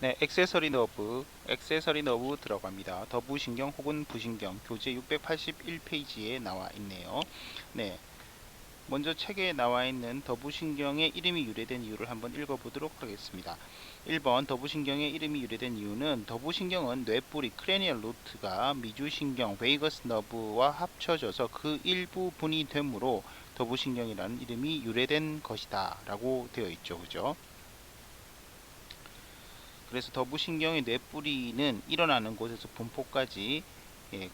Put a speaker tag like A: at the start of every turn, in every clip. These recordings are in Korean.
A: 네, 액세서리 너브 들어갑니다. 더부신경 혹은 부신경 교재 681페이지에 나와 있네요. 네, 먼저 책에 나와 있는 더부신경의 이름이 유래된 이유를 한번 읽어보도록 하겠습니다. 1번 더부신경의 이름이 유래된 이유는 더부신경은 뇌뿌리 크레니얼 루트가 미주신경 베이거스 너브와 합쳐져서 그 일부분이 되므로 더부신경이라는 이름이 유래된 것이다 라고 되어 있죠. 그죠? 그래서 더부신경의 뇌뿌리는 일어나는 곳에서 분포까지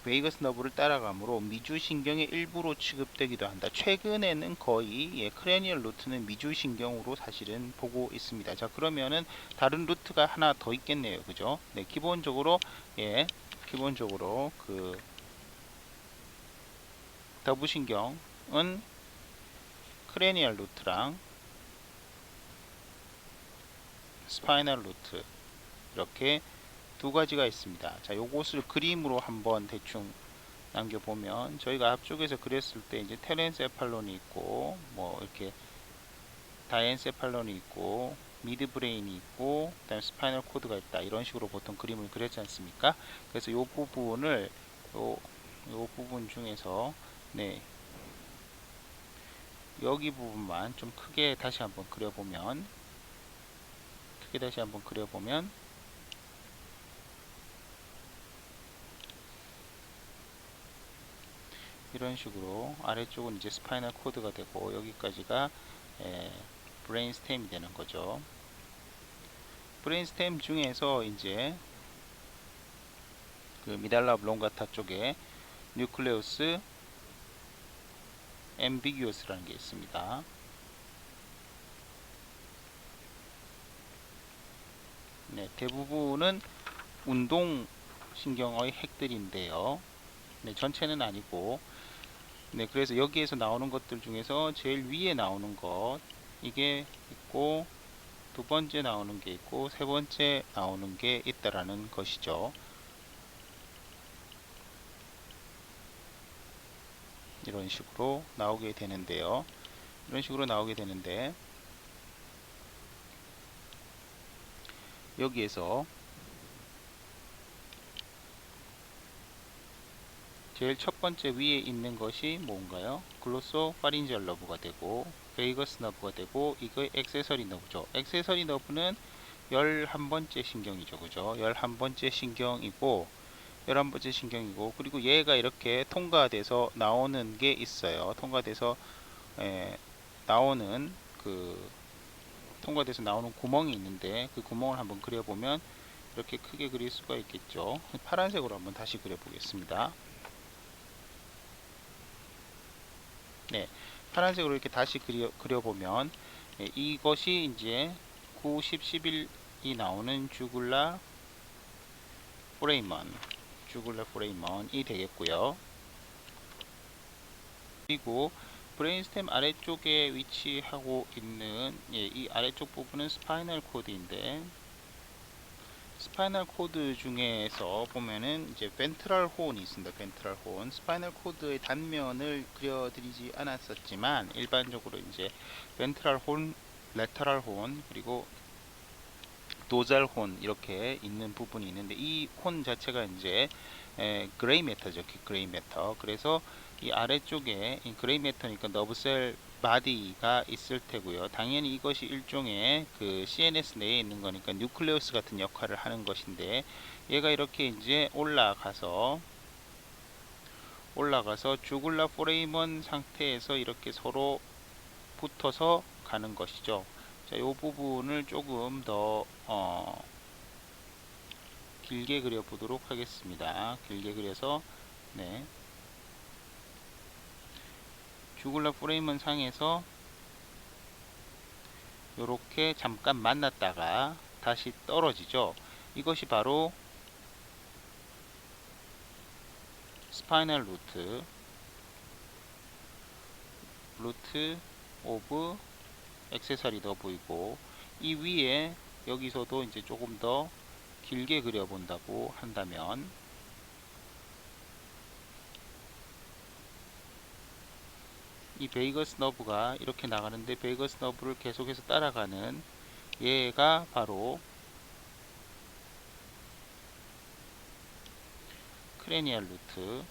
A: 베이거스 너브를 따라가므로 미주신경의 일부로 취급되기도 한다. 최근에는 거의 크레니얼 루트는 미주신경으로 사실은 보고 있습니다. 자, 그러면은 다른 루트가 하나 더 있겠네요. 그죠? 네, 기본적으로 그 더부신경은 크레니얼 루트랑 스파이널 루트 이렇게 두 가지가 있습니다. 자, 요것을 그림으로 한번 대충 남겨보면 저희가 앞쪽에서 그렸을 때 이제 테렌세팔론이 있고 뭐 이렇게 다이엔세팔론이 있고 미드브레인이 있고 그다음에 스파이널 코드가 있다 이런 식으로 보통 그림을 그렸지 않습니까? 그래서 요 부분을 요 부분 중에서 네, 여기 부분만 좀 크게 다시 한번 그려보면 이런 식으로 아래쪽은 이제 스파이널 코드가 되고 여기까지가 브레인 스템이 되는 거죠. 브레인 스템 중에서 이제 그 미달라 오블롱가타 쪽에 뉴클레우스 앰비규어스라는 게 있습니다. 네, 대부분은 운동신경의 핵들인데요. 네, 전체는 아니고 네, 그래서 여기에서 나오는 것들 중에서 제일 위에 나오는 것 이게 있고 두 번째 나오는 게 있고 세 번째 나오는 게 있다라는 것이죠. 이런 식으로 나오게 되는데요. 여기에서 제일 첫 번째 위에 있는 것이 뭔가요? 글로소 파린지얼 너브가 되고 베이거스 너브가 되고 이거 액세서리 너브죠. 액세서리 너브는 11번째 신경이죠. 그죠? 11번째 신경이고 그리고 얘가 이렇게 통과돼서 나오는 게 있어요. 나오는 그 통과돼서 나오는 구멍이 있는데 그 구멍을 한번 그려보면 이렇게 크게 그릴 수가 있겠죠. 파란색으로 한번 다시 그려보겠습니다. 네, 파란색으로 이렇게 다시 그려보면 이것이 이제 9, 10, 11이 나오는 주굴라 포레이먼이 되겠고요. 그리고 브레인스템 아래쪽에 위치하고 있는 이 아래쪽 부분은 스파이널 코드인데 스파이널 코드 중에서 보면은 이제 벤트럴 호은이 있습니다. 벤트럴 호은. 스파이널 코드의 단면을 그려드리지 않았었지만 일반적으로 이제 벤트럴 혼, 레터럴 혼, 그리고 도잘 혼 이렇게 있는 부분이 있는데 이 혼 자체가 이제 그레이 매터죠. 그레이 매터. 그래서 이 아래쪽에 이 그레이 매터니까 너브셀 바디가 있을 테고요. 당연히 이것이 일종의 그 CNS 내에 있는 거니까 뉴클레우스 같은 역할을 하는 것인데 얘가 이렇게 이제 올라가서 주굴라 포레이먼 상태에서 이렇게 서로 붙어서 가는 것이죠. 자, 이 부분을 조금 더 길게 그려 보도록 하겠습니다. 길게 그려서 네. 주굴라 포레이먼 상에서 이렇게 잠깐 만났다가 다시 떨어지죠. 이것이 바로 스파이널 루트 오브 액세서리 너브이고 이 위에 여기서도 이제 조금 더 길게 그려본다고 한다면 이 베이거스 너브가 이렇게 나가는데 베이거스 너브를 계속해서 따라가는 얘가 바로 크레니얼 루트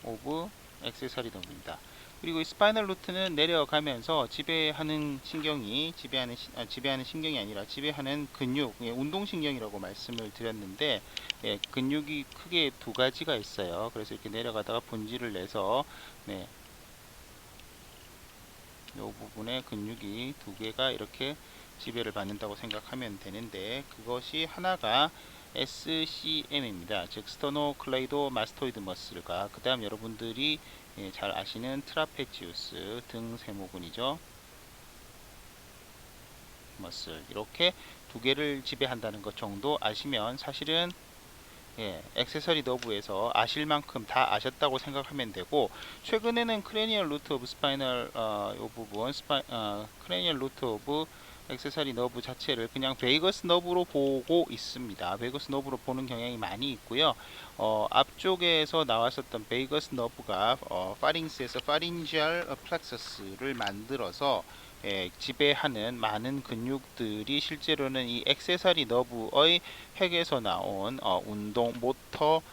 A: 오브 액세서리 너브입니다. 그리고 이 스파이널 루트는 내려가면서 지배하는 신경이 지배하는 신경이 아니라 지배하는 근육, 운동신경이라고 말씀을 드렸는데, 근육이 크게 두 가지가 있어요. 그래서 이렇게 내려가다가 분지를 내서 이 부분에 근육이 두 개가 이렇게 지배를 받는다고 생각하면 되는데, 그것이 하나가 SCM입니다. 즉 스터노클레이도 마스토이드 머슬과 그 다음 여러분들이 잘 아시는 트라페지우스 등 세모근이죠. 머슬, 이렇게 두 개를 지배한다는 것 정도 아시면 사실은 액세서리 너브에서 아실 만큼 다 아셨다고 생각하면 되고, 최근에는 크레니얼 루트 오브 스파이널 이 부분 크레니얼 루트 오브 액세서리 너브 자체를 그냥 베이거스 너브로 보고 있습니다. 베이거스 너브로 보는 경향이 많이 있고요. 앞쪽에서 나왔었던 베이거스 너브가 파링스에서 파린지알 플렉서스를 만들어서 지배하는 많은 근육들이 실제로는 이 액세서리 너브의 핵에서 나온 운동 모터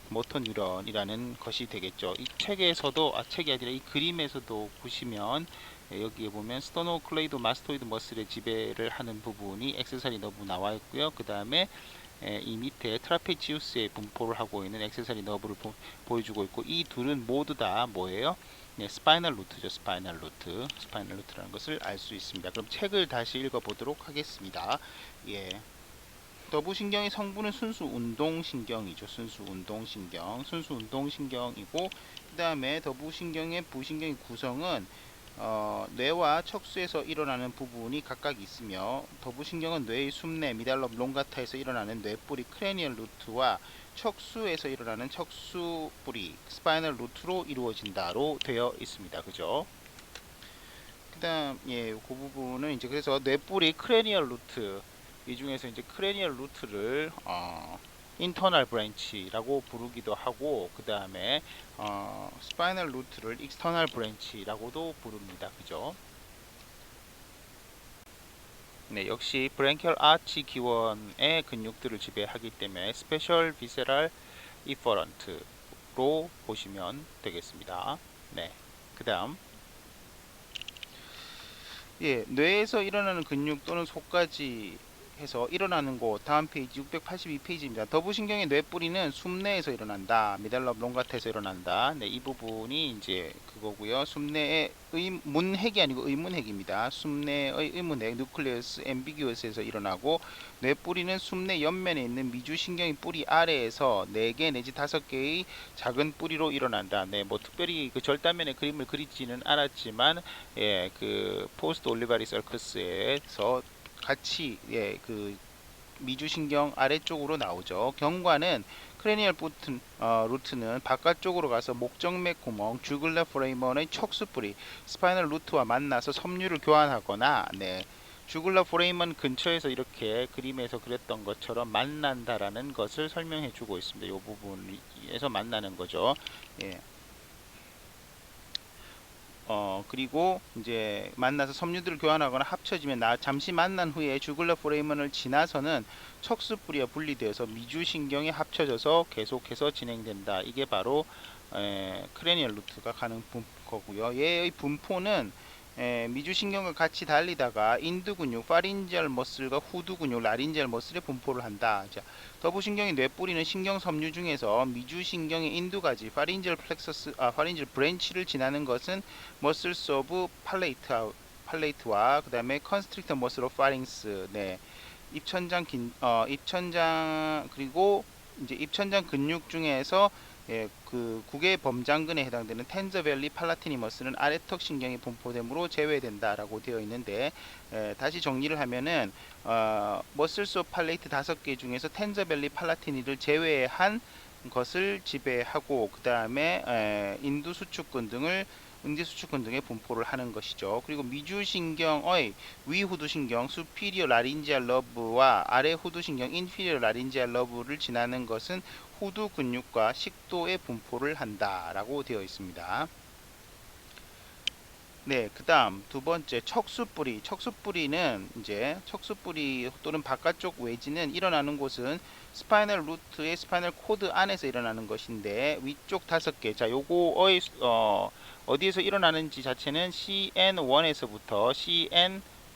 A: 모터 뉴런이라는 것이 되겠죠. 이 책에서도 책이 아니라 이 그림에서도 보시면 여기에 보면 스토노클레이도 마스토이드 머슬의 지배를 하는 부분이 액세서리 너브 나와 있고요. 그 다음에 이 밑에 트라페지우스의 분포를 하고 있는 액세서리 너브를 보여주고 있고, 이 둘은 모두 다 뭐예요? 스파이널 루트죠. 스파이널 루트라는 것을 알 수 있습니다. 그럼 책을 다시 읽어보도록 하겠습니다. 너브신경의 성분은 순수 운동신경이죠. 순수 운동신경이고, 그 다음에 너브신경의 부신경의 구성은 뇌와 척수에서 일어나는 부분이 각각 있으며, 더부신경은 뇌의 숨내 미달라 롱가타에서 일어나는 뇌뿌리 크레니얼 루트와 척수에서 일어나는 척수뿌리 스파이널 루트로 이루어진다로 되어 있습니다. 그죠? 그 다음 그 부분은 이제 그래서 뇌뿌리 크레니얼 루트, 이 중에서 이제 크레니얼 루트를 인터널 브랜치라고 부르기도 하고, 그 다음에 스파이널 루트를 익스터널 브랜치라고도 부릅니다. 그죠? 네, 역시 브랭키얼 아치 기원의 근육들을 지배하기 때문에 스페셜 비세랄 이퍼런트로 보시면 되겠습니다. 네, 그 다음 뇌에서 일어나는 근육 또는 속까지 해서 일어나는 곳, 다음 페이지 682페이지입니다. 더부신경의 뇌뿌리는 숨내에서 일어난다. 미달라 롱가타에서 일어난다. 네, 이 부분이 이제 그거고요. 숨내의 문핵이 아니고 의문핵입니다. 숨내의 의문핵, 누클레우스 앰비규어스에서 일어나고, 뇌뿌리는 숨내 옆면에 있는 미주신경의 뿌리 아래에서 4개 내지 5개의 작은 뿌리로 일어난다. 네, 뭐 특별히 그 절단면의 그림을 그리지는 않았지만, 그 포스트 올리바리 서커스에서 같이 그 미주신경 아래쪽으로 나오죠. 경과는 크레니얼 루트는 바깥쪽으로 가서 목정맥 구멍, 주글라 포레이먼의 척수뿌리 스파이널 루트와 만나서 섬유를 교환하거나, 주글라 포레이먼 근처에서 이렇게 그림에서 그렸던 것처럼 만난다라는 것을 설명해 주고 있습니다. 이 부분에서 만나는 거죠. 그리고 이제 만나서 섬유들을 교환하거나 합쳐지면 잠시 만난 후에 주글라 포레이먼을 지나서는 척수뿌리와 분리되어서 미주신경에 합쳐져서 계속해서 진행된다. 이게 바로 크레니얼 루트가 가는 거고요. 얘의 분포는 미주신경과 같이 달리다가 인두근육, 파린지얼 머슬과 후두근육, 라린지얼 머슬에 분포를 한다. 자, 더부신경의 뇌뿌리는 신경 섬유 중에서 미주신경의 인두가지, 파린지얼 브랜치를 지나는 것은 머슬스 오브 팔레이트와 그 다음에 컨스트릭터 머슬 오브 파링스, 입천장 그리고 이제 입천장 근육 중에서 그 국외 범장근에 해당되는 텐저밸리 팔라티니머스는 아래턱 신경이 분포되므로 제외된다라고 되어 있는데, 다시 정리를 하면은 머슬스 오브 팔레이트 5개 중에서 텐저밸리 팔라티니를 제외한 것을 지배하고, 그 다음에 인두수축근 등을 응제수축근 등의 분포를 하는 것이죠. 그리고 미주신경의 위후두신경 수피리어 라린지알 러브와 아래 후두신경 인피리어 라린지알 러브를 지나는 것은 후두 근육과 식도의 분포를 한다라고 되어 있습니다. 네, 그 다음 두 번째 척수뿌리. 척수뿌리는 이제 척수뿌리 또는 바깥쪽 외지는 일어나는 곳은 스파이널 루트의 스파이널 코드 안에서 일어나는 것인데 위쪽 다섯 개. 자, 요거의 어디에서 일어나는지 자체는 CN1에서부터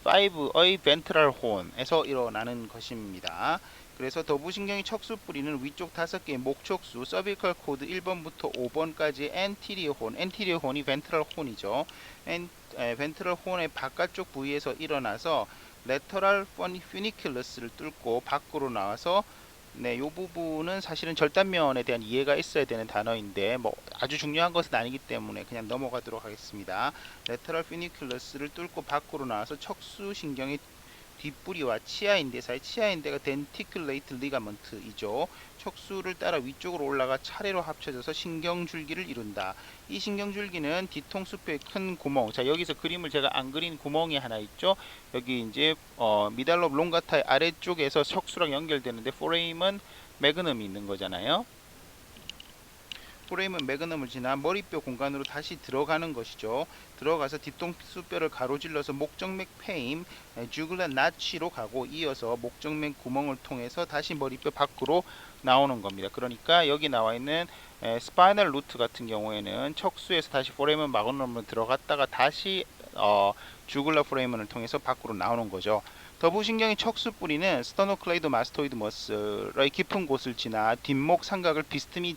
A: CN5의 벤트럴 혼에서 일어나는 것입니다. 그래서 더부신경의 척수뿌리는 위쪽 다섯 개의 목척수 서비컬 코드 1번부터 5번까지 엔티리어 혼이 벤트럴 혼이죠. 벤트럴 혼의 바깥쪽 부위에서 일어나서 레터럴 퓨니큘러스를 뚫고 밖으로 나와서 네, 이 부분은 사실은 절단면에 대한 이해가 있어야 되는 단어인데 뭐 아주 중요한 것은 아니기 때문에 그냥 넘어가도록 하겠습니다. 레터럴 퓨니큘러스를 뚫고 밖으로 나와서 척수신경의 뒷부리와 치아인대 사이, 치아인대가 덴티클레이트 리가먼트이죠. 척수를 따라 위쪽으로 올라가 차례로 합쳐져서 신경줄기를 이룬다. 이 신경줄기는 뒤통수뼈의 큰 구멍, 자 여기서 그림을 제가 안 그린 구멍이 하나 있죠. 여기 이제 미달로 롱가타의 아래쪽에서 척수랑 연결되는데 포레임은 매그넘이 있는 거잖아요. 포레임은 매그넘을 지나 머리뼈 공간으로 다시 들어가는 것이죠. 들어가서 뒤통수뼈를 가로질러서 목정맥 페임, 주글라 나치로 가고 이어서 목정맥 구멍을 통해서 다시 머리뼈 밖으로 나오는 겁니다. 그러니까 여기 나와 있는 스파이널 루트 같은 경우에는 척수에서 다시 포레임은 마그넘으로 들어갔다가 다시 주글라 포레이먼을 통해서 밖으로 나오는 거죠. 더부신경의 척수뿌리는 스터노클레이드 마스토이드 머슬의 깊은 곳을 지나 뒷목 삼각을 비스듬히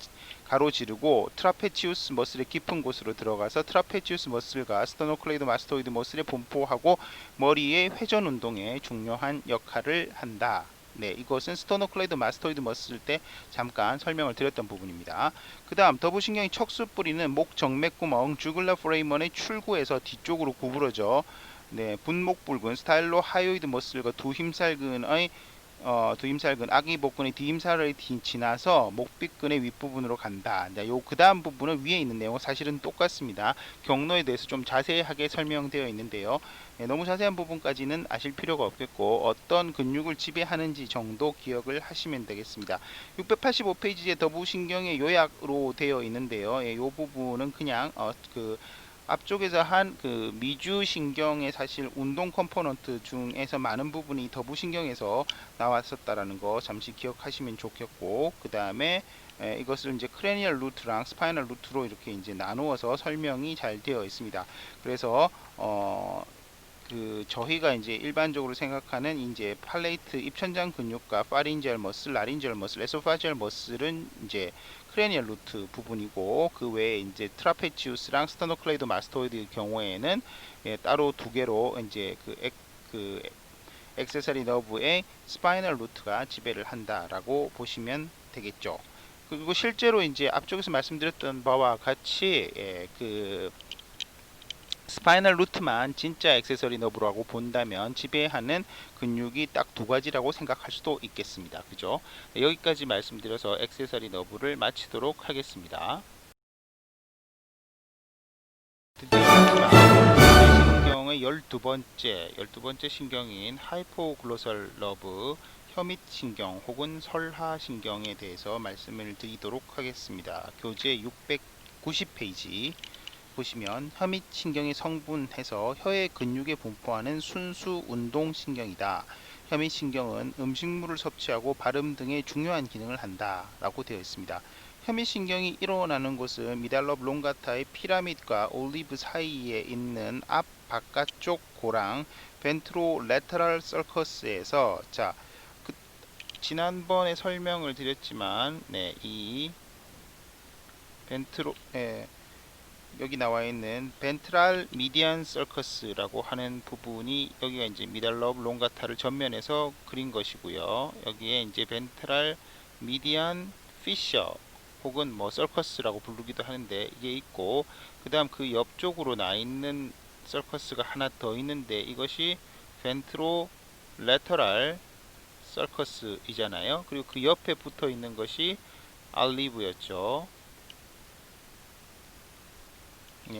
A: 가로지르고 트라페치우스 머슬의 깊은 곳으로 들어가서 트라페치우스 머슬과 스터노클레이드 마스토이드 머슬에 분포하고 머리의 회전 운동에 중요한 역할을 한다. 네, 이것은 스토노클레이드 마스토이드 머슬 때 잠깐 설명을 드렸던 부분입니다. 그 다음 더부신경의 척수뿌리는 목 정맥구멍 주글라 포레이먼의 출구에서 뒤쪽으로 구부러져 네, 분목불근 스타일로 하요이드 머슬과 두힘살근 아기 복근의 뒤힘살을 지나서 목빗근의 윗부분으로 간다. 네, 요 그다음 부분은 위에 있는 내용은 사실은 똑같습니다. 경로에 대해서 좀 자세하게 설명되어 있는데요. 네, 너무 자세한 부분까지는 아실 필요가 없겠고 어떤 근육을 지배하는지 정도 기억을 하시면 되겠습니다. 685페이지에 더부신경의 요약으로 되어 있는데요. 이 부분은 그냥 앞쪽에서 한 그 미주신경의 사실 운동 컴포넌트 중에서 많은 부분이 더부신경에서 나왔었다라는 거 잠시 기억하시면 좋겠고, 그 다음에 이것을 이제 크레니얼 루트랑 스파이널 루트로 이렇게 이제 나누어서 설명이 잘 되어 있습니다. 그래서 저희가 이제 일반적으로 생각하는 이제 팔레이트 입천장 근육과 파린지얼 머슬, 라린지얼 머슬, 에소파지얼 머슬은 이제 크레니얼 루트 부분이고 그 외에 이제 트라페치우스랑 스터노클레이드 마스토이드 경우에는 따로 두 개로 이제 그 액세서리 너브의 스파이널 루트가 지배를 한다라고 보시면 되겠죠. 그리고 실제로 이제 앞쪽에서 말씀드렸던 바와 같이 스파이널 루트만 진짜 액세서리 너브라고 본다면 지배하는 근육이 딱 두 가지라고 생각할 수도 있겠습니다. 그죠? 네, 여기까지 말씀드려서 액세서리 너브를 마치도록 하겠습니다. 드디어 신경의 12번째 신경인 하이포글로설 너브, 혐잇 신경 혹은 설하 신경에 대해서 말씀을 드리도록 하겠습니다. 교재 690페이지 보시면 혐잇 신경이 성분해서 혀의 근육에 분포하는 순수 운동 신경이다. 혐잇 신경은 음식물을 섭취하고 발음 등의 중요한 기능을 한다 라고 되어 있습니다. 혐잇 신경이 일어나는 곳은 미달러 롱가타의 피라밋과 올리브 사이에 있는 앞 바깥쪽 고랑 벤트로 레터럴 서커스에서 지난번에 설명을 드렸지만 이 벤트로 여기 나와 있는 벤트랄 미디안 서커스라고 하는 부분이 여기가 이제 미달러 롱가타를 전면에서 그린 것이고요. 여기에 이제 벤트랄 미디안 피셔 혹은 뭐 서커스라고 부르기도 하는데 이게 있고, 그 다음 그 옆쪽으로 나 있는 서커스가 하나 더 있는데 이것이 벤트로 레터랄 서커스이잖아요. 그리고 그 옆에 붙어 있는 것이 알리브였죠.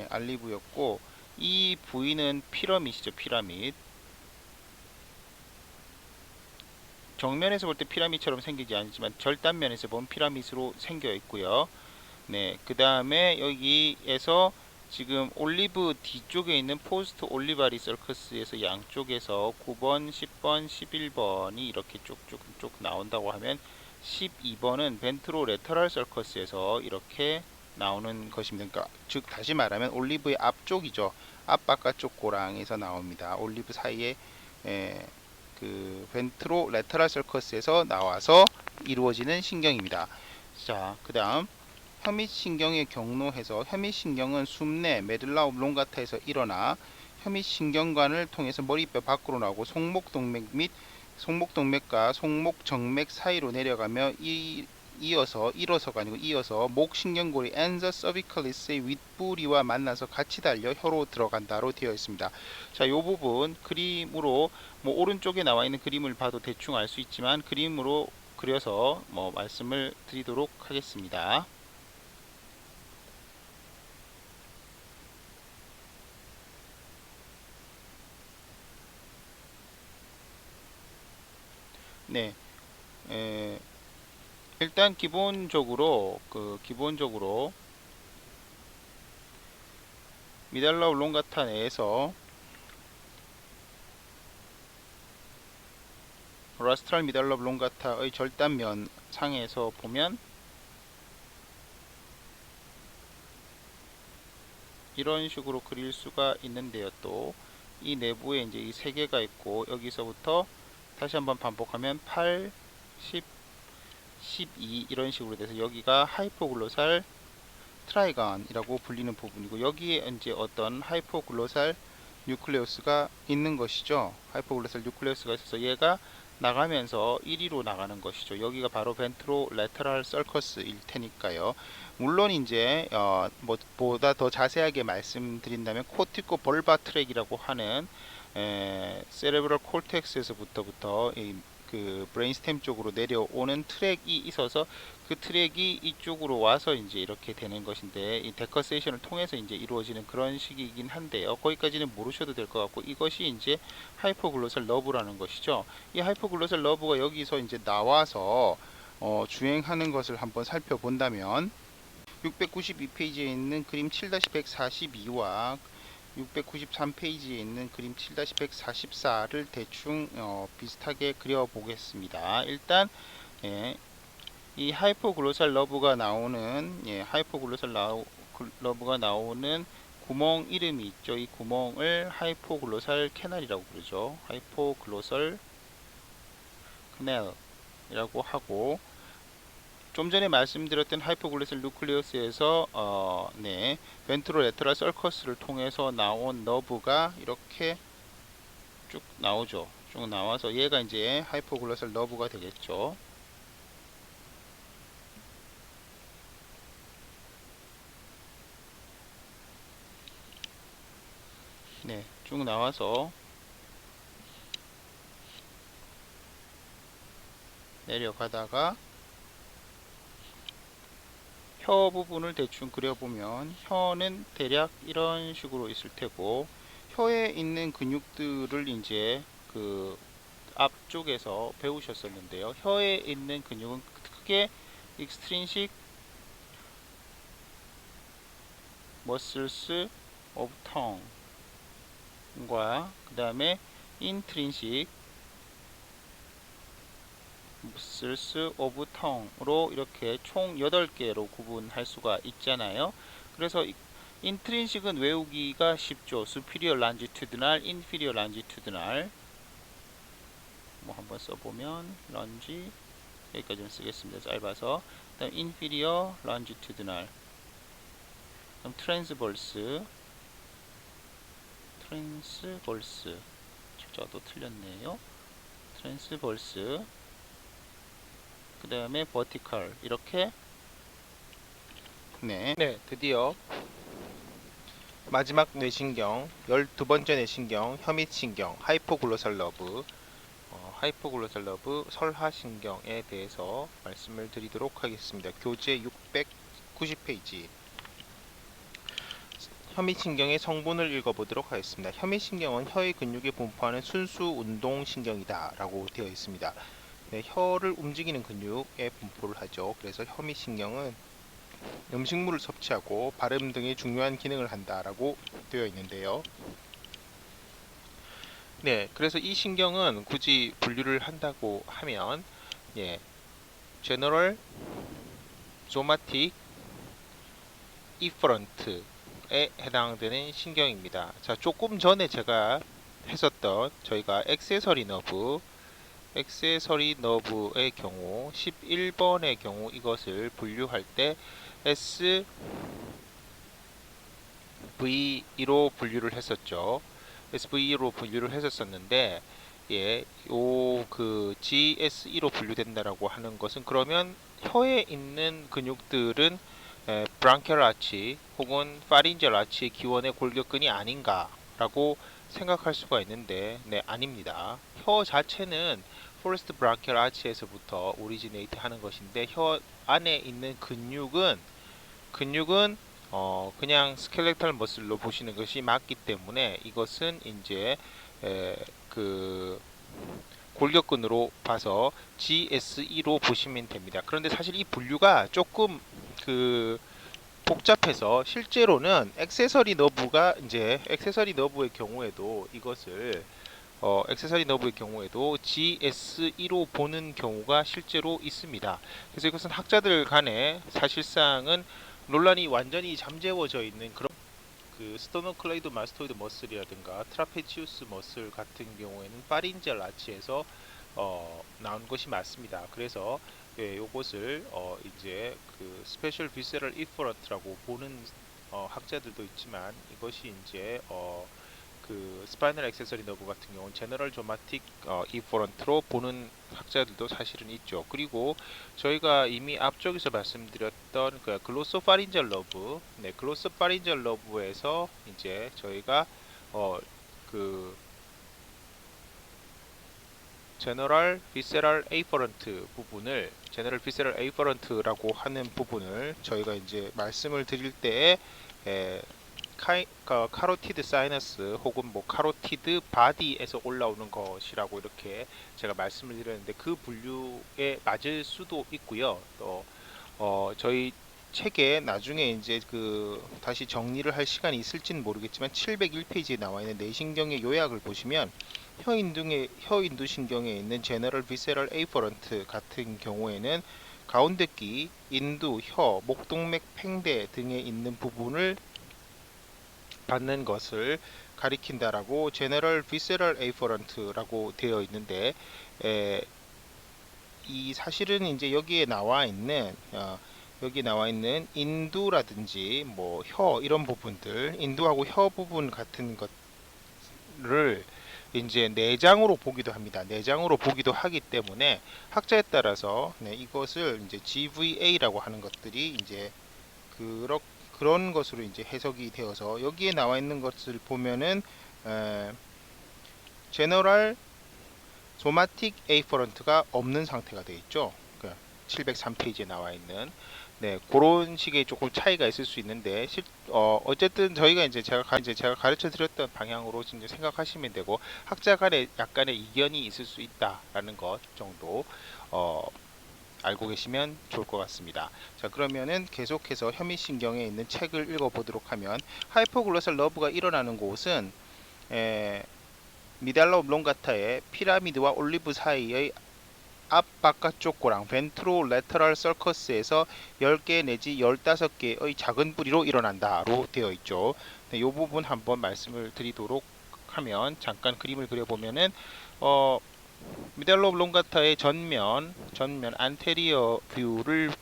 A: 알리브였고, 이 부위는 피라밋이죠. 피라밋. 정면에서 볼 때 피라밋처럼 생기지 않지만 절단면에서 보면 피라밋으로 생겨 있고요. 네, 그 다음에 여기에서 지금 올리브 뒤쪽에 있는 포스트 올리바리 서커스에서 양쪽에서 9번, 10번, 11번이 이렇게 쭉쭉쭉 나온다고 하면 12번은 벤트로 레터럴 서커스에서 이렇게 나오는 것입니다. 그러니까 즉 다시 말하면 올리브의 앞쪽이죠. 앞바깥쪽 고랑에서 나옵니다. 올리브 사이에 그 벤트로 레터럴 서커스에서 나와서 이루어지는 신경입니다. 자, 그 다음 혐의신경의 경로에서 혐의신경은 숨내 메들라 오블롱가타에서 일어나 혐의신경관을 통해서 머리뼈 밖으로 나오고 송목동맥 및 송목동맥과 송목정맥 사이로 내려가며 이어서가 아니고 이어서 목신경골이 엔서 서비컬리스의 윗부리와 만나서 같이 달려 혀로 들어간다로 되어 있습니다. 자, 이 부분 그림으로 뭐 오른쪽에 나와 있는 그림을 봐도 대충 알 수 있지만 그림으로 그려서 뭐 말씀을 드리도록 하겠습니다. 네, 일단 기본적으로 미달라 올롱가타 내에서 라스트랄 미달라 올롱가타의 절단면 상에서 보면 이런 식으로 그릴 수가 있는데요. 또 이 내부에 이제 이 세 개가 있고 여기서부터 다시 한번 반복하면 8, 10, 12 이런 식으로 돼서 여기가 하이포글로살 트라이건이라고 불리는 부분이고 여기에 이제 어떤 하이포글로살 뉴클레우스가 있는 것이죠. 하이포글로살 뉴클레우스가 있어서 얘가 나가면서 1위로 나가는 것이죠. 여기가 바로 벤트로 레터럴 서커스일 테니까요. 물론 이제 뭐 보다 더 자세하게 말씀드린다면 코티코 벌바 트랙이라고 하는 세레브럴 콜텍스에서부터 그 브레인스템 쪽으로 내려오는 트랙이 있어서 그 트랙이 이쪽으로 와서 이제 이렇게 되는 것인데 이 데커세이션을 통해서 이제 이루어지는 그런 식이긴 한데요. 거기까지는 모르셔도 될 것 같고 이것이 이제 하이포글로살 러브라는 것이죠. 이 하이포글로살 러브가 여기서 이제 나와서 주행하는 것을 한번 살펴본다면 692페이지에 있는 그림 7-142와 693페이지에 있는 그림 7-144를 대충 비슷하게 그려보겠습니다. 일단 이 하이포글로살 러브가 나오는 러브가 나오는 구멍 이름이 있죠. 이 구멍을 하이포글로살 캐널이라고 부르죠. 하이포글로살 캐널이라고 하고 좀 전에 말씀드렸던 하이포글로살 누클레우스에서 벤트로레터럴 서커스를 통해서 나온 너브가 이렇게 쭉 나오죠. 쭉 나와서 얘가 이제 하이포글로살 너브가 되겠죠. 네, 쭉 나와서 내려가다가 혀 부분을 대충 그려보면 혀는 대략 이런 식으로 있을 테고 혀에 있는 근육들을 이제 그 앞쪽에서 배우셨었는데요. 혀에 있는 근육은 크게 extrinsic muscles of tongue과 그 다음에 intrinsic muscles of tongue로 이렇게 총 8개로 구분할 수가 있잖아요. 그래서 intrinsic은 외우기가 쉽죠. superior longitudinal, inferior longitudinal 뭐 한번 써보면 런지 여기까지는 쓰겠습니다. 짧아서 그다음 inferior longitudinal 그럼 transverse 저도 틀렸네요. transverse 그 다음에 vertical 이렇게 네, 드디어 마지막 뇌신경 12번째 뇌신경 혐의신경 하이포글로살 러브 하이포글로살 러브 설하신경에 대해서 말씀을 드리도록 하겠습니다. 교재 690페이지 혐의신경의 성분을 읽어보도록 하겠습니다. 혐의신경은 혀의 근육에 분포하는 순수 운동신경이다 라고 되어 있습니다. 혀를 움직이는 근육에 분포를 하죠. 그래서 혐의신경은
B: 음식물을 섭취하고 발음 등의 중요한 기능을 한다라고 되어 있는데요. 네, 그래서 이 신경은 굳이 분류를 한다고 하면 예, General Somatic Efferent에 해당되는 신경입니다. 자, 조금 전에 제가 했었던 저희가 액세서리 너브의 경우 11번의 경우 이것을 분류할 때 SVE로 분류를 했었죠. SVE로 분류를 했었었는데 예, 요 그 GSE로 분류된다라고 하는 것은 그러면 혀에 있는 근육들은 브랑키얼 아치 혹은 파린지얼 아치의 기원의 골격근이 아닌가라고 생각할 수가 있는데 네, 아닙니다. 혀 자체는 포레스트 브랑키얼 아치에서부터 오리지네이트 하는 것인데 혀 안에 있는 근육은 그냥 스켈레탈 머슬로 보시는 것이 맞기 때문에 이것은 이제 그 골격근으로 봐서 GSE로 보시면 됩니다. 그런데 사실 이 분류가 조금 그 복잡해서 실제로는 액세서리 너브의 경우에도 이것을 액세서리 너브의 경우에도 GSE로 보는 경우가 실제로 있습니다. 그래서 이것은 학자들 간에 사실상은 논란이 완전히 잠재워져 있는 그런 그 스토노클레이드 마스토이드 머슬이라든가 트라페치우스 머슬 같은 경우에는 파린지얼 아치에서 나온 것이 맞습니다. 그래서 예, 요것을 이제 그 스페셜 비세럴 이퍼런트라고 보는 학자들도 있지만 이것이 이제 그 스파이널 액세서리 너브 같은 경우는 제너럴 조마틱 이퍼런트로 보는 학자들도 사실은 있죠. 그리고 저희가 이미 앞쪽에서 말씀드렸던 그 글로소파린절 러브, 네, 글로소파린절 러브에서 이제 저희가 그 제너럴 비세럴 에이퍼런트라고 하는 부분을 저희가 이제 말씀을 드릴 때에 카로티드 사이너스 혹은 뭐 카로티드 바디에서 올라오는 것이라고 이렇게 제가 말씀을 드렸는데 그 분류에 맞을 수도 있고요. 또 저희 책에 나중에 이제 그 다시 정리를 할 시간이 있을지는 모르겠지만 701페이지에 나와 있는 뇌신경의 요약을 보시면 혀인두 신경에 있는 제너럴 비세럴 에이퍼런트 같은 경우에는 가운데 끼, 인두, 혀, 목동맥, 팽대 등에 있는 부분을 받는 것을 가리킨다라고 제너럴 비세럴 에이퍼런트라고 되어 있는데 이 사실은 이제 여기에 나와 있는 인두라든지 뭐 혀 이런 부분들 인두하고 혀 부분 같은 것을 이제 내장으로 보기도 합니다. 내장으로 보기도 하기 때문에 학자에 따라서 네, 이것을 이제 GVA라고 하는 것들이 이제 그렇 그런 것으로 이제 해석이 되어서 여기에 나와 있는 것을 보면은 제너럴 소마틱 에이퍼런트가 없는 상태가 되어 있죠. 703페이지에 나와 있는 네, 그런 식의 조금 차이가 있을 수 있는데 어쨌든 저희가 이제 제가 가르쳐 드렸던 방향으로 이제 생각하시면 되고 학자 간에 약간의 이견이 있을 수 있다라는 것 정도 알고 계시면 좋을 것 같습니다. 자, 그러면은 계속해서 혐의신경에 있는 책을 읽어보도록 하면 하이포글로살 러브가 일어나는 곳은 미달라 오블롱가타의 피라미드와 올리브 사이의 앞 바깥쪽 고랑 벤트로 레터럴 서커스에서 10개 내지 15개의 작은 뿌리로 일어난다로 되어 있죠. 네, 이 부분 한번 말씀을 드리도록 하면 잠깐 그림을 그려보면은 미달라 오블롱가타의 전면 안테리어 뷰를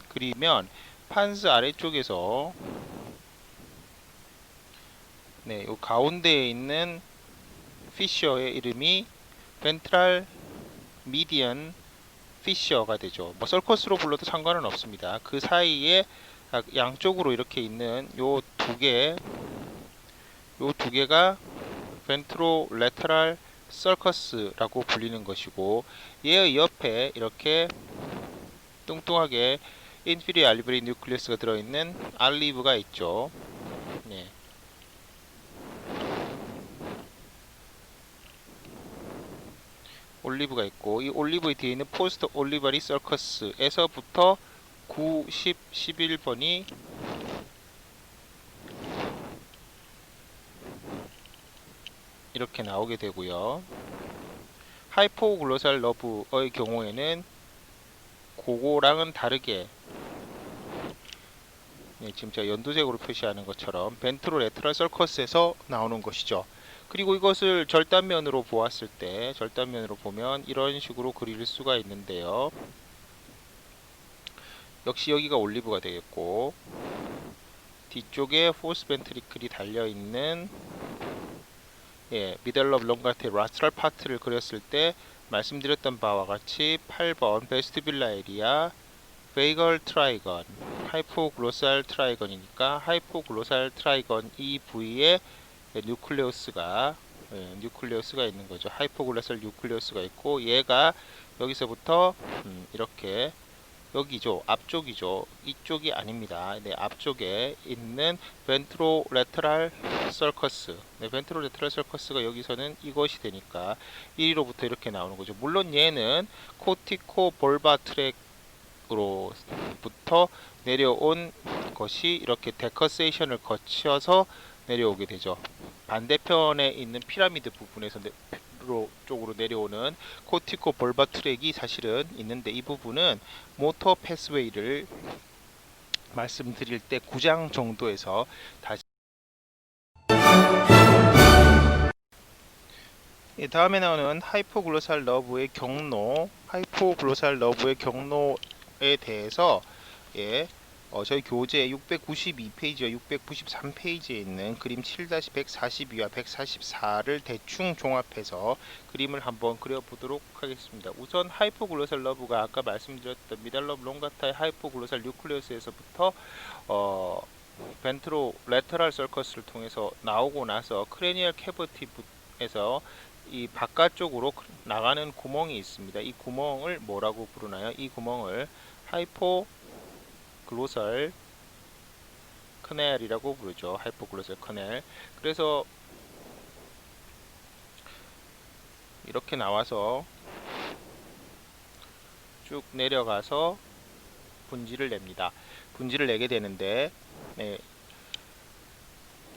B: 그리면 판스 아래쪽에서 네, 요 가운데에 있는 피셔의 이름이 벤트랄 미디언 피셔가 되죠. 뭐 서커스로 불러도 상관은 없습니다. 그 사이에 양쪽으로 이렇게 있는 요 두 개가 벤트로 레터럴 서커스라고 불리는 것이고 얘의 옆에 이렇게 뚱뚱하게 인피리어 알리브리 뉴클리어스가 들어있는 알리브가 있죠. 네. 올리브가 있고 이 올리브의 뒤에 있는 포스트 올리버리 서커스에서부터 9, 10, 11번이 이렇게 나오게 되고요. 하이포글로살 러브의 경우에는 그거랑은 다르게 지금 제가 연두색으로 표시하는 것처럼 벤트로레터럴 서커스에서 나오는 것이죠. 그리고 이것을 절단면으로 보았을 때, 절단면으로 보면 이런 식으로 그릴 수가 있는데요. 역시 여기가 올리브가 되겠고, 뒤쪽에 포스 벤트리클이 달려있는 미들 오브 롱가트의 라트럴 파트를 그렸을 때 말씀드렸던 바와 같이 8번 베스티뷸라 에리아 베이걸 트라이건, 하이포글로살 트라이건이니까 하이포글로살 트라이건 이 부위에 뉴클레우스가 있는 거죠. 하이포글로살 뉴클레우스가 있고 얘가 여기서부터 이렇게 여기죠. 앞쪽이죠. 이쪽이 아닙니다. 네, 앞쪽에 있는 벤트로레터럴 서커스. 네, 벤트로레터럴 서커스가 여기서는 이것이 되니까 1위로부터 이렇게 나오는 거죠. 물론 얘는 코티코 볼바 트랙으로부터 내려온 것이 이렇게 데커세이션을 거쳐서 내려오게 되죠. 반대편에 있는 피라미드 부분에서 쪽으로 내려오는 코티코 볼바 트랙이 사실은 있는데 이 부분은 모터 패스웨이를 말씀드릴 때 9장 정도에서 다시 다음에 나오는 하이포글로살 러브의 경로에 대해서 저희 교재 692페이지와 693페이지에 있는 그림 7-142와 144를 대충 종합해서 그림을 한번 그려보도록 하겠습니다. 우선 하이포글로살 러브가 아까 말씀드렸던 미달럽 롱가타의 하이포글로살 뉴클레우스에서부터 벤트로 레터럴 서커스를 통해서 나오고 나서 크레니얼 캐버티에서 이 바깥쪽으로 나가는 구멍이 있습니다. 이 구멍을 뭐라고 부르나요? 이 구멍을 하이포글로살 커넬이라고 부르죠. 하이포글로살 커넬. 그래서 이렇게 나와서 쭉 내려가서 분지를 냅니다. 분지를 내게 되는데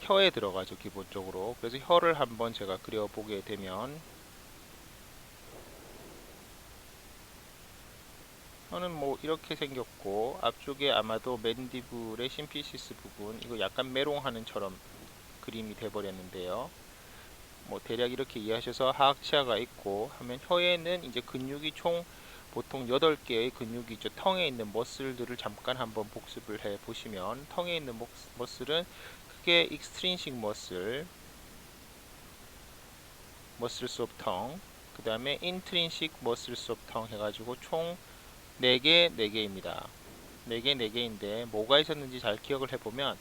B: 혀에 들어가죠. 기본적으로. 그래서 혀를 한번 제가 그려보게 되면 혀는 뭐 이렇게 생겼고 앞쪽에 아마도 맨디블의 심피시스 부분 이거 약간 메롱하는처럼 그림이 돼버렸는데요. 뭐 대략 이렇게 이해하셔서 하악치아가 있고 하면 혀에는 이제 근육이 총 보통 8개의 근육이 있죠. 텅에 있는 머슬들을 잠깐 한번 복습을 해 보시면 텅에 있는 머슬은 크게 익스트린식 머슬, 머슬스 오브 텅, 그 다음에 인트린식 머슬스 오브 텅 해가지고 총 4개, 4개입니다. 4개, 4개인데 뭐가 있었는지 잘 기억을 해보면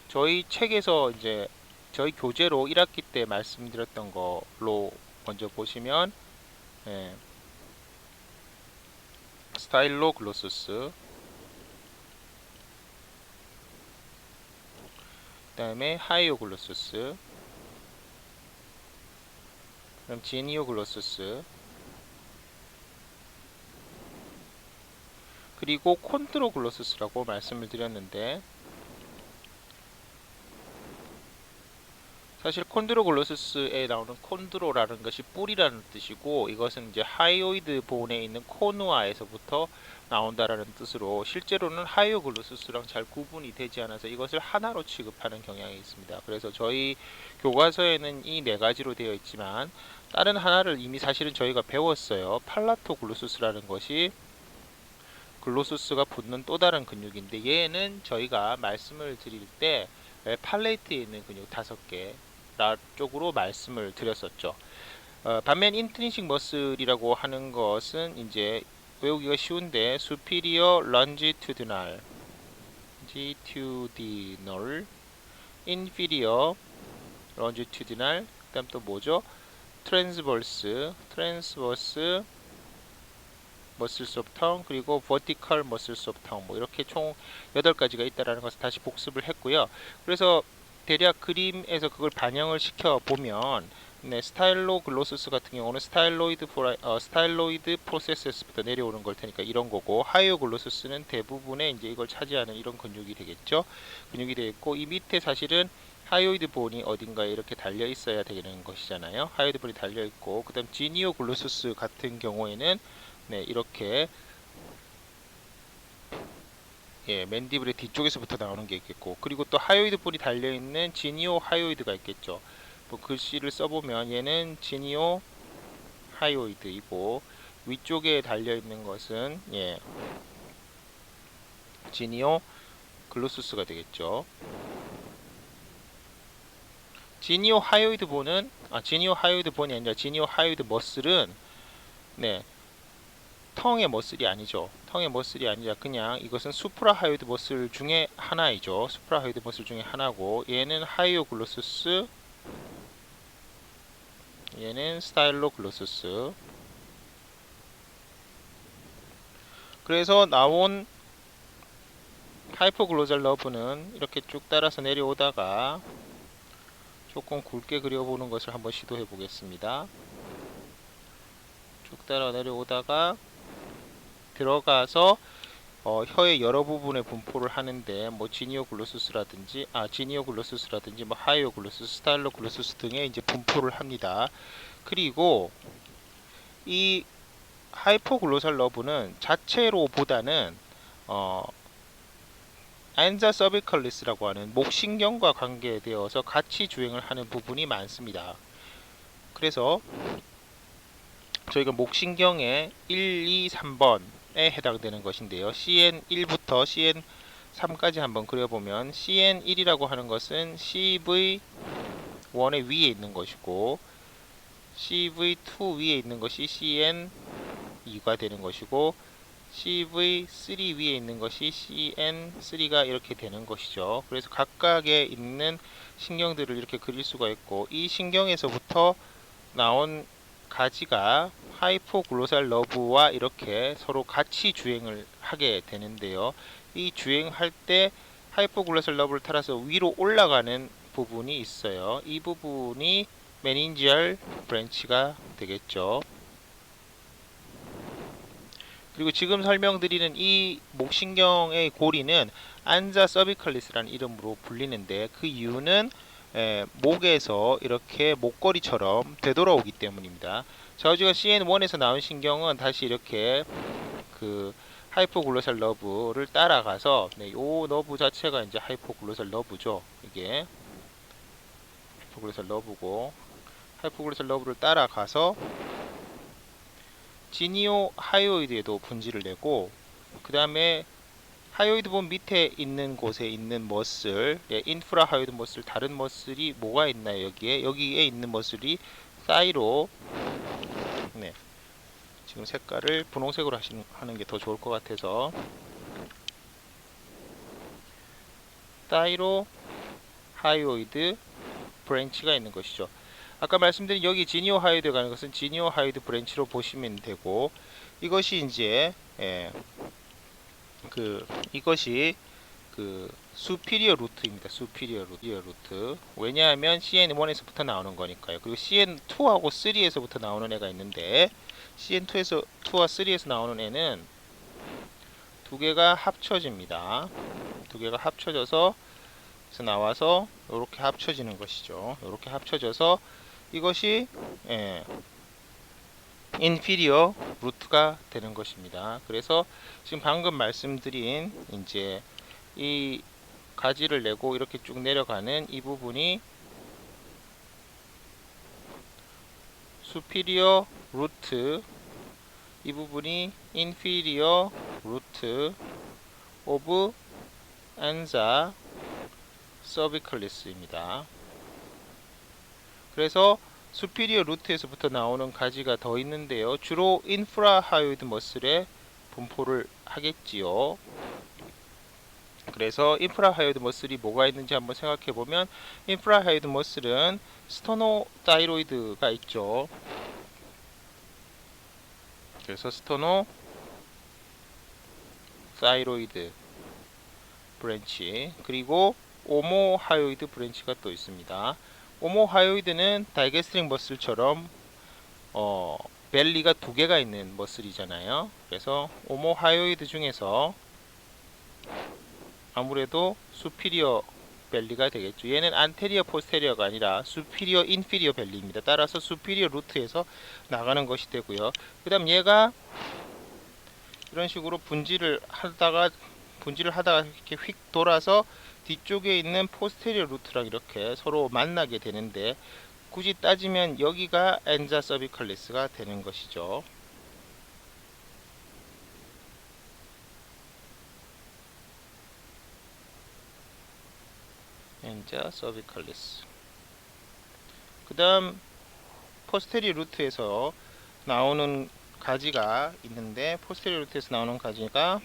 B: 저희 책에서 이제 저희 교재로 1학기 때 말씀드렸던 걸로 먼저 보시면 스타일로글로소스, 그 다음에 하이오글로소스, 그럼 지니오글로소스, 그리고 콘드로글로소스라고 말씀을 드렸는데 사실 콘드로글로소스에 나오는 콘드로라는 것이 뿌리라는 뜻이고 이것은 이제 하이오이드 본에 있는 코누아에서부터 나온다라는 뜻으로 실제로는 하이오글로소스랑 잘 구분이 되지 않아서 이것을 하나로 취급하는 경향이 있습니다. 그래서 저희 교과서에는 이 4가지로 되어 있지만 다른 하나를 이미 사실은 저희가 배웠어요. 팔라토글로소스라는 것이 글로소스가 붙는 또 다른 근육인데 얘는 저희가 말씀을 드릴 때 팔레이트에 있는 근육 5개 쪽으로 말씀을 드렸었죠. 반면 인트린식 머슬이라고 하는 것은 이제 외우기가 쉬운데 superior longitudinal, inferior longitudinal, 그다음 또 뭐죠? transverse 머슬스 오브 텅, 그리고 vertical 머슬스 오브 텅, 뭐 이렇게 총 8가지가 있다라는 것을 다시 복습을 했고요. 그래서 대략 그림에서 그걸 반영을 시켜 보면 네, 스타일로글로시스 같은 경우는 스타일로이드 프로세스부터 내려오는 걸 테니까 이런 거고, 하이오글로시스는 대부분의 이제 이걸 차지하는 이런 근육이 되겠죠. 근육이 되겠고, 이 밑에 사실은 하이오이드 본이 어딘가에 이렇게 달려 있어야 되는 것이잖아요. 하이오이드 본이 달려 있고, 그다음 지니오글로시스 같은 경우에는 네, 이렇게 예, 맨디블의 뒤쪽에서부터 나오는 게 있겠고, 그리고 또 하이오이드 본이 달려 있는 지니오 하이오이드가 있겠죠. 뭐 글씨를 써보면 얘는 지니오 하이오이드이고, 위쪽에 달려 있는 것은 예, 지니오 글로수스가 되겠죠. 지니오 하이오이드 본이 아니라 지니오 하이오이드 머슬은 네, 텅의 머슬이 아니죠. 텅의 머슬이 아니라 그냥 이것은 수프라 하이오이드 머슬 중에 하나이죠. 수프라 하이오이드 머슬 중에 하나고, 얘는 하이오글로수스, 얘는 스타일로글로수스. 그래서 나온 하이포글로잘 러브는 이렇게 쭉 따라서 내려오다가 조금 굵게 그려보는 것을 한번 시도해 보겠습니다. 쭉 따라 내려오다가 들어가서 혀의 여러 부분에 분포를 하는데, 뭐 지니오글로시스라든지 뭐 하이오글로시스, 스타일로글로시스 등의 이제 분포를 합니다. 그리고 이 하이포글로살 러브는 자체로보다는 안자 서비컬리스라고 하는 목신경과 관계되어서 같이 주행을 하는 부분이 많습니다. 그래서 저희가 목신경의 1, 2, 3번에 해당되는 것인데요. CN1부터 CN3까지 한번 그려보면, CN1이라고 하는 것은 CV1의 위에 있는 것이고, CV2 위에 있는 것이 CN2가 되는 것이고, CV3 위에 있는 것이 CN3가 이렇게 되는 것이죠. 그래서 각각에 있는 신경들을 이렇게 그릴 수가 있고, 이 신경에서부터 나온 가지가 하이포글로살 러브와 이렇게 서로 같이 주행을 하게 되는데요. 이 주행할 때 하이포글로살 러브를 따라서 위로 올라가는 부분이 있어요. 이 부분이 메닌지얼 브랜치가 되겠죠. 그리고 지금 설명드리는 이 목신경의 고리는 안자 서비컬리스라는 이름으로 불리는데, 그 이유는 목에서 이렇게 목걸이처럼 되돌아오기 때문입니다. 저희가 CN1에서 나온 신경은 다시 이렇게 그 하이포글로살 러브를 따라가서 요 너브 자체가 이제 하이포글로살 러브죠. 이게 하이포글로살 러브고, 하이포글로살 러브를 따라가서 지니오 하이오이드에도 분지를 내고, 그 다음에 하이오이드 본 밑에 있는 곳에 있는 머슬, 인프라 하이오이드 머슬, 다른 머슬이 뭐가 있나요? 여기에 있는 머슬이 사이로, 네, 지금 색깔을 분홍색으로 하는 게 더 좋을 것 같아서, 사이로 하이오이드 브랜치가 있는 것이죠. 아까 말씀드린 여기 지니오 하이오이드가 가는 것은 지니오 하이오이드 브랜치로 보시면 되고, 이것이 이제 이것이 수피리어 루트입니다. 수피리어 루트. 왜냐하면 CN1에서부터 나오는 거니까요. 그리고 CN2하고 3에서부터 나오는 애가 있는데, CN2와 3에서 나오는 애는 두 개가 합쳐집니다. 두 개가 합쳐져서 나와서 이렇게 합쳐지는 것이죠. 이렇게 합쳐져서 이것이 인피리어 루트가 되는 것입니다. 그래서 지금 방금 말씀드린 이제 이 가지를 내고 이렇게 쭉 내려가는 이 부분이 수피리어 루트, 이 부분이 인피리어 루트 오브 안자 서비컬리스입니다. 그래서 수피리어 루트에서부터 나오는 가지가 더 있는데요. 주로 인프라 하이오이드 머슬에 분포를 하겠지요. 그래서 인프라 하이오이드 머슬이 뭐가 있는지 한번 생각해 보면, 인프라 하이오이드 머슬은 스토노다이로이드가 있죠. 그래서 스토노다이로이드 브랜치, 그리고 오모하이오이드 브랜치가 또 있습니다. 오모하요이드는 다이게스트릭 머슬처럼 벨리가 두 개가 있는 머슬이잖아요. 그래서 오모하요이드 중에서 아무래도 수피리어 벨리가 되겠죠. 얘는 안테리어 포스테리어가 아니라 수피리어 인피리어 벨리입니다. 따라서 수피리어 루트에서 나가는 것이 되고요. 그 다음 얘가 이런 식으로 분질을 하다가 이렇게 휙 돌아서 뒤쪽에 있는 포스테리어 루트랑 이렇게 서로 만나게 되는데, 굳이 따지면 여기가 엔자 서비컬리스가 되는 것이죠. 엔자 서비컬리스. 그 다음 포스테리어 루트에서 나오는 가지가 있는데, 포스테리어 루트에서 나오는 가지가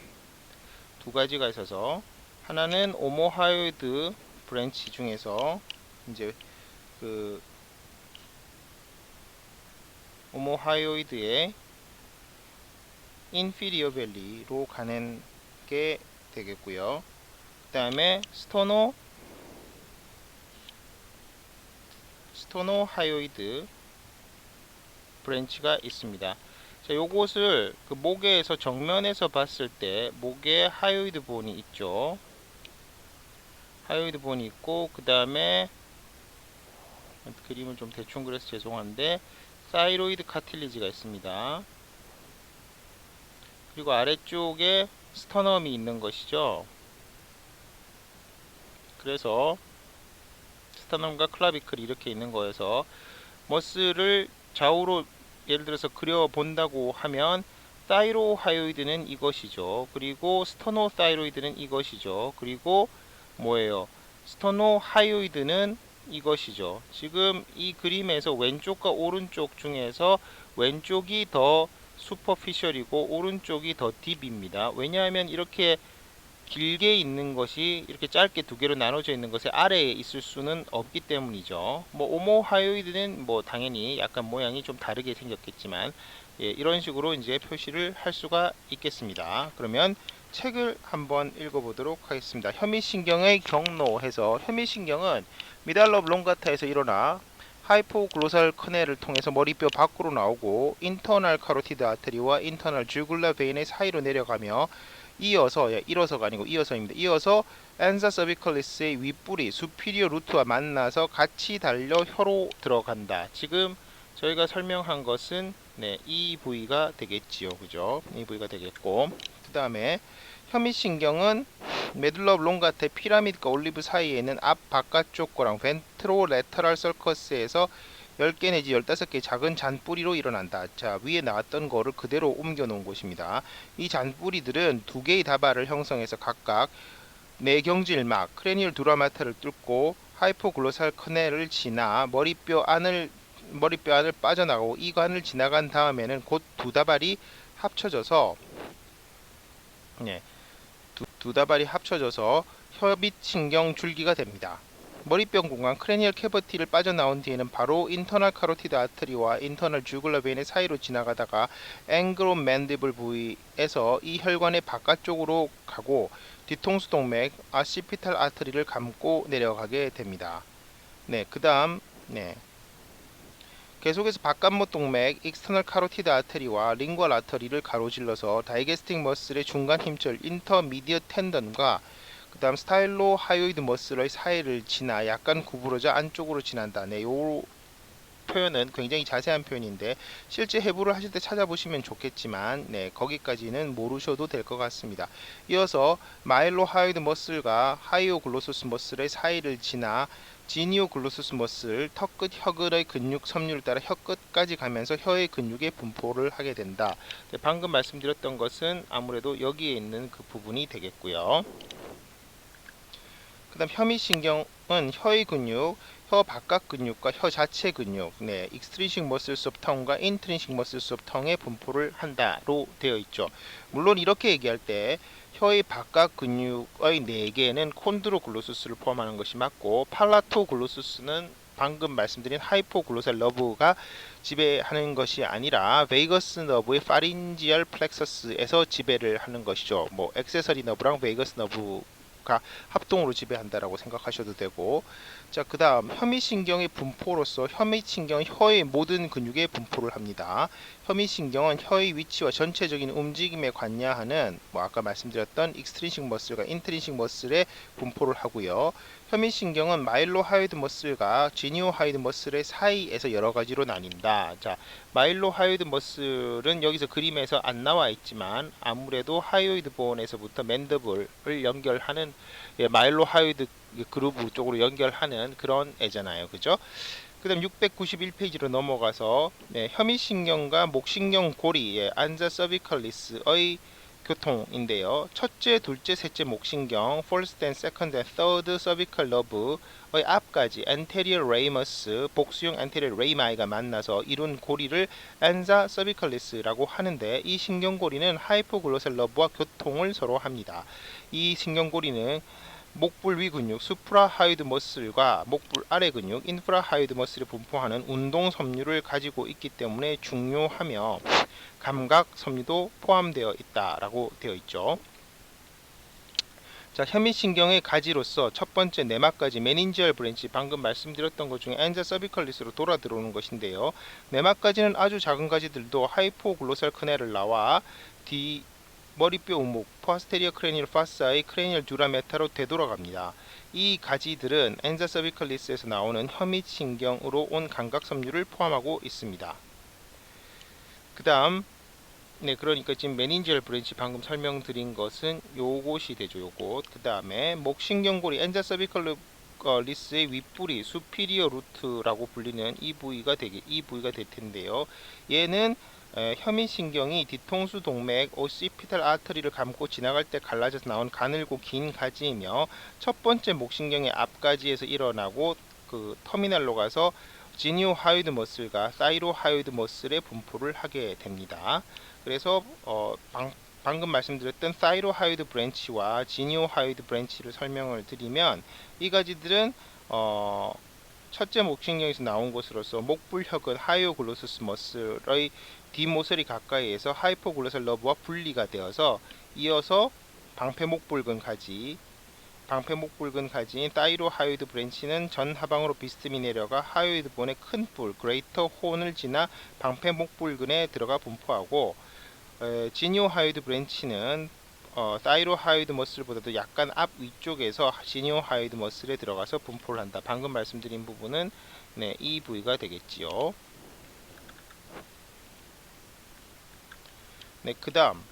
B: 두 가지가 있어서, 하나는 오모하요이드 브랜치 중에서 이제 그 오모하요이드의 인피리어 밸리로 가는 게 되겠고요. 그 다음에 스토노하요이드 브랜치가 있습니다. 자, 요것을 그 목에서 정면에서 봤을 때 목에 하요이드 본이 있죠. 하요이드 본이 있고, 그 다음에 그림을 좀 대충 그려서 죄송한데 사이로이드 카틸리지가 있습니다. 그리고 아래쪽에 스터넘이 있는 것이죠. 그래서 스터넘과 클라비클이 이렇게 있는 거여서 머슬을 좌우로 예를 들어서 그려 본다고 하면 사이로하요이드는 이것이죠. 그리고 스터노사이로이드는 이것이죠. 그리고 뭐예요? 스터노하요이드는 이것이죠. 지금 이 그림에서 왼쪽과 오른쪽 중에서 왼쪽이 더 슈퍼피셜이고 오른쪽이 더 딥입니다. 왜냐하면 이렇게 길게 있는 것이 이렇게 짧게 두 개로 나눠져 있는 것에 아래에 있을 수는 없기 때문이죠. 뭐 오모하요이드는 뭐 당연히 약간 모양이 좀 다르게 생겼겠지만, 예, 이런 식으로 이제 표시를 할 수가 있겠습니다. 그러면 책을 한번 읽어보도록 하겠습니다. 혐의신경의 경로 해서, 혐의신경은 미달러 롱가타에서 일어나 하이포글로살 커넬을 통해서 머리뼈 밖으로 나오고 인터널 카로티드 아테리와 인터널 주글라 베인의 사이로 내려가며 이어서, 일어서가 아니고 이어서입니다. 이어서 엔사 서비컬리스의 윗뿌리 수피리어 루트와 만나서 같이 달려 혀로 들어간다. 지금 저희가 설명한 것은 이 부위가 되겠지요. 그죠? 이 부위가 되겠고, 그 다음에 혐의신경은 메둘러 오블롱가타의 피라미드과 올리브 사이에 있는 앞 바깥쪽 거랑 벤트로레터럴 서커스에서 10개 내지 15개 작은 잔뿌리로 일어난다. 자, 위에 나왔던 거를 그대로 옮겨 놓은 곳입니다. 이 잔뿌리들은 두 개의 다발을 형성해서 각각 뇌경질막, 크레니얼 두라마타를 뚫고 하이포글로살 커넬을 지나 머리뼈 안을 빠져나가고 이관을 지나간 다음에는 곧 두 다발이 합쳐져서 두 다발이 합쳐져서 혀밑 신경 줄기가 됩니다. 머리뼈 공간 크레니얼 캐버티를 빠져나온 뒤에는 바로 인터널 카로티드 아트리와 인터널 주글러 베인의 사이로 지나가다가 앵그로 맨디블 부위에서 이 혈관의 바깥쪽으로 가고 뒤통수 동맥 아시피탈 아트리를 감고 내려가게 됩니다. 그 다음 계속해서 바깥못 동맥 익스터널 카로티드 아테리와 링괄 아터리를 가로질러서 다이게스틱 머슬의 중간 힘줄 인터미디어 텐던과 그 다음 스타일로 하요이드 머슬의 사이를 지나 약간 구부러져 안쪽으로 지난다. 요 표현은 굉장히 자세한 표현인데 실제 해부를 하실 때 찾아보시면 좋겠지만, 거기까지는 모르셔도 될 것 같습니다. 이어서 마일로 하요이드 머슬과 하이오글로소스 머슬의 사이를 지나 지니오글로소스 머슬, 턱끝 혀근의 근육 섬유를 따라 혀끝까지 가면서 혀의 근육에 분포를 하게 된다. 방금 말씀드렸던 것은 아무래도 여기에 있는 그 부분이 되겠고요. 그 다음 혐의신경은 혀의 근육, 혀 바깥 근육과 혀 자체 근육, 익스트린식 머슬스 오브 텅과 인트린식 머슬스 오브 텅에 분포를 한다로 되어 있죠. 물론 이렇게 얘기할 때 혀의 바깥 근육의 4개는 콘드로글로수스를 포함하는 것이 맞고, 팔라토글로수스는 방금 말씀드린 하이포글로살 너브가 지배하는 것이 아니라 베이거스 너브의 파린지얼 플렉서스에서 지배를 하는 것이죠. 뭐 액세서리 너브랑 베이거스 너브가 합동으로 지배한다라고 생각하셔도 되고, 자, 그 다음 혐의신경의 분포로서 혐의신경은 혀의 모든 근육에 분포를 합니다. 혐의신경은 혀의 위치와 전체적인 움직임에 관여하는 아까 말씀드렸던 익스트린식 머슬과 인트린식 머슬에 분포를 하고요. 혐의신경은 마일로하이드 머슬과 지니오하이드 머슬의 사이에서 여러 가지로 나뉜다. 자, 마일로하이드 머슬은 여기서 그림에서 안 나와 있지만 아무래도 하이오이드 본에서부터 맨더블을 연결하는 마일로하이드 그루브 쪽으로 연결하는 그런 애잖아요. 그죠? 그 다음 691페이지로 넘어가서 혐의신경과 목신경 고리 안자 서비컬리스의 교통인데요. 첫째, 둘째, 셋째 목신경, first and second and third cervical lobe의 앞까지 anterior ramus, 복수용 anterior rami가 만나서 이룬 고리를 ansa cervicalis라고 하는데, 이 신경고리는 hypoglossal lobe와 교통을 서로 합니다. 이 신경고리는 목불 위 근육 수프라하이드 머슬과 목불 아래 근육 인프라하이드 머슬이 분포하는 운동 섬유를 가지고 있기 때문에 중요하며 감각 섬유도 포함되어 있다라고 되어 있죠. 자, 혐의신경의 가지로서 첫 번째 내막까지 메닌지얼 브랜치, 방금 말씀드렸던 것 중에 안자 서비컬리스로 돌아 들어오는 것인데요. 내막까지는 아주 작은 가지들도 하이포글로살 크네를라와 머리뼈 우목, 포스테리어 크레니얼 파사의 크레니얼 듀라메타로 되돌아갑니다. 이 가지들은 엔자 서비컬리스에서 나오는 혐의신경으로 온 감각 섬유를 포함하고 있습니다. 그 다음 그러니까 지금 메닌지얼 브랜치 방금 설명드린 것은 요것이 되죠. 요것. 그 다음에 목신경고리 엔자 서비컬리스의 윗부리 수피리어 루트라고 불리는 이 부위가 될 텐데요. 얘는 혐의신경이 뒤통수 동맥 오시피탈 아터리를 감고 지나갈 때 갈라져서 나온 가늘고 긴 가지이며, 첫 번째 목신경의 앞가지에서 일어나고 그 터미널로 가서 지니오하이드 머슬과 사이로하이드 머슬의 분포를 하게 됩니다. 그래서 방금 말씀드렸던 사이로하이드 브랜치와 지니오하이드 브랜치를 설명을 드리면, 이 가지들은 첫째 목신경에서 나온 것으로서 목불혁은 하이오글로서스 머슬의 뒷모서리 가까이에서 하이포글로살 러브와 분리가 되어서 이어서 방패목불근 가지인 사이로하이드 브랜치는 전 하방으로 비스듬히 내려가 하이오이드 본의 큰 뿔 그레이터 혼을 지나 방패목불근에 들어가 분포하고, 지니오하이드 브랜치는 사이로하이드 머슬보다도 약간 앞 위쪽에서 지니오하이드 머슬에 들어가서 분포를 한다. 방금 말씀드린 부분은 이 부위가 되겠지요. 그 다음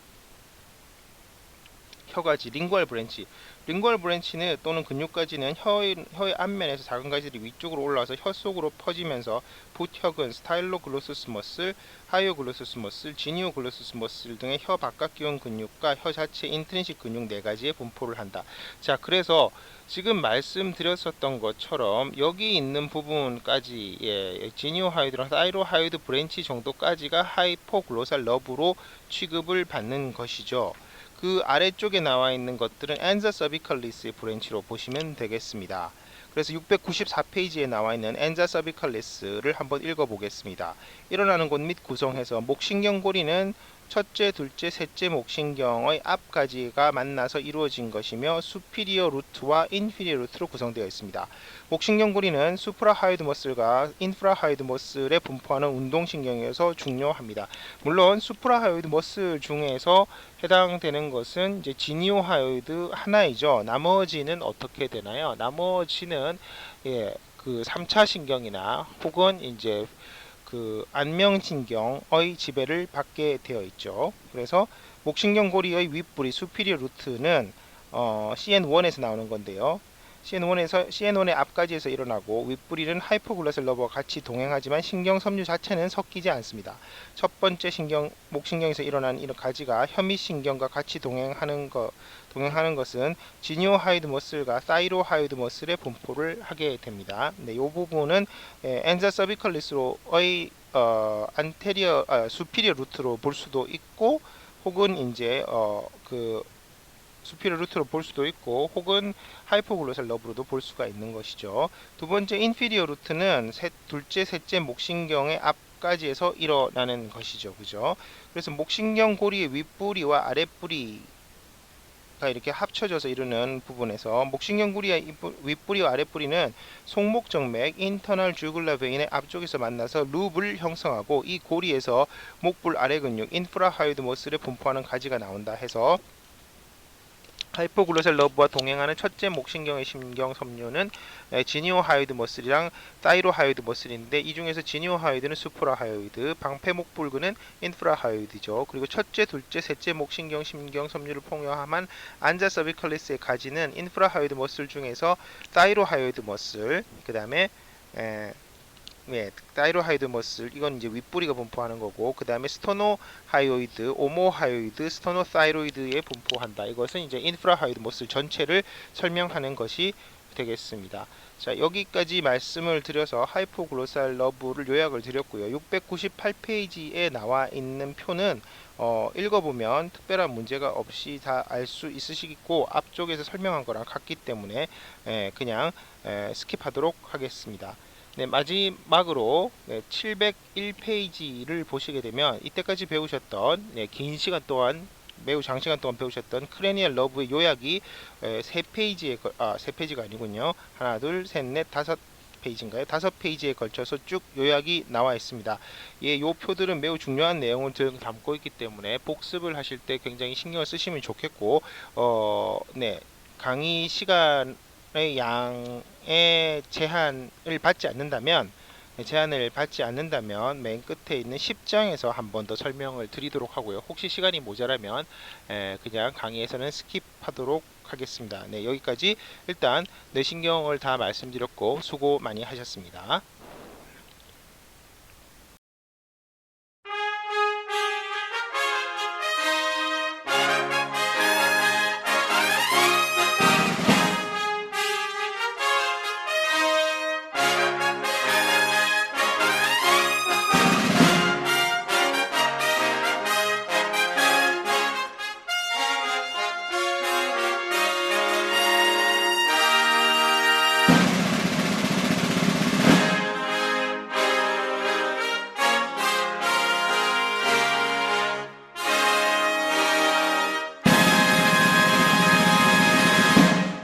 B: 혀가지 링구얼 브랜치. 링구얼 브랜치는 또는 근육가지는 혀의 앞면에서 작은 가지들이 위쪽으로 올라와서 혀 속으로 퍼지면서 붓혁은 스타일로글로서스 머슬, 하이오글로서스 머슬, 지니오글로서스 머슬 등의 혀 바깥기운 근육과 혀 자체 인트린식 근육 4가지에 분포를 한다. 자, 그래서 지금 말씀드렸었던 것처럼 여기 있는 부분까지 지니오하이드랑 사이로하이드 브랜치 정도까지가 하이포글로살 러브로 취급을 받는 것이죠. 그 아래쪽에 나와 있는 것들은 엔자 서비컬리스의 브랜치로 보시면 되겠습니다. 그래서 694페이지에 나와 있는 엔자 서비컬리스를 한번 읽어보겠습니다. 일어나는 곳 및 구성해서 목신경고리는 첫째, 둘째, 셋째 목신경의 앞가지가 만나서 이루어진 것이며 수피리어 루트와 인피리어 루트로 구성되어 있습니다. 목신경고리는 수프라하이드 머슬과 인프라하이드 머슬에 분포하는 운동신경이어서 중요합니다. 물론 수프라하이드 머슬 중에서 해당되는 것은 이제 지니오하이드 하나이죠. 나머지는 어떻게 되나요? 나머지는 그 3차 신경이나 혹은 이제 그 안명신경의 지배를 받게 되어 있죠. 그래서 목신경고리의 윗부리 수피리어 루트는 CN1에서 나오는 건데요. CN1의 앞가지에서 일어나고 윗부리는 하이포글로살 러브와 같이 동행하지만 신경 섬유 자체는 섞이지 않습니다. 첫 번째 목신경에서 일어나는 이런 가지가 혐의신경과 같이 동행하는 것은 지니오하이드 머슬과 사이로하이드 머슬의 분포를 하게 됩니다. 이 부분은 엔자 서비컬리스로의 수피리어 루트로 볼 수도 있고, 혹은 이제 그 수피리어 루트로 볼 수도 있고, 혹은 하이포글로살 러브로도 볼 수가 있는 것이죠. 두 번째 인피리어 루트는 둘째, 셋째 목신경의 앞가지에서 일어나는 것이죠. 그죠? 그래서 목신경 고리의 윗부리와 아랫부리 이렇게 합쳐져서 이루는 부분에서 목신경 구리의 윗뿌리와 아랫뿌리는 송목정맥 인터널 주글라 베인의 앞쪽에서 만나서 룹을 형성하고 이 고리에서 목불 아래 근육 인프라 하이드 머슬에 분포하는 가지가 나온다 해서 하이포글로살 러브와 동행하는 첫째 목신경의 신경 섬유는 지니오 하이드 머슬이랑 사이로 하이드 머슬인데 이 중에서 지니오 하이드는 수프라 하이드, 방패 목불근은 인프라 하이드죠. 그리고 첫째, 둘째, 셋째 목신경 신경 섬유를 포함한 안자 서비컬리스의 가지는 인프라 하이드 머슬 중에서 사이로 하이드 머슬, 그다음에 다이로하이드 머슬 이건 이제 윗뿌리가 분포하는 거고 그 다음에 스토노하이오이드, 오모하이오이드, 스토노사이로이드에 분포한다. 이것은 이제 인프라하이드 머슬 전체를 설명하는 것이 되겠습니다. 자, 여기까지 말씀을 드려서 하이포글로살 러브를 요약을 드렸고요. 698페이지에 나와 있는 표는 읽어보면 특별한 문제가 없이 다 알 수 있으시고 앞쪽에서 설명한 거랑 같기 때문에 그냥 스킵하도록 하겠습니다. 네, 마지막으로 701페이지를 보시게 되면 이때까지 배우셨던 긴 시간 동안 매우 장시간 동안 배우셨던 크레니얼 러브의 요약이 세 페이지가 아니군요. 하나, 둘, 셋, 넷, 다섯 페이지인가요? 5페이지에 걸쳐서 쭉 요약이 나와 있습니다. 예, 요 표들은 매우 중요한 내용을 담고 있기 때문에 복습을 하실 때 굉장히 신경을 쓰시면 좋겠고, 강의 시간의 양의 제한을 받지 않는다면 맨 끝에 있는 10장에서 한 번 더 설명을 드리도록 하고요. 혹시 시간이 모자라면 그냥 강의에서는 스킵하도록 하겠습니다. 네, 여기까지 일단 뇌신경을 다 말씀드렸고 수고 많이 하셨습니다.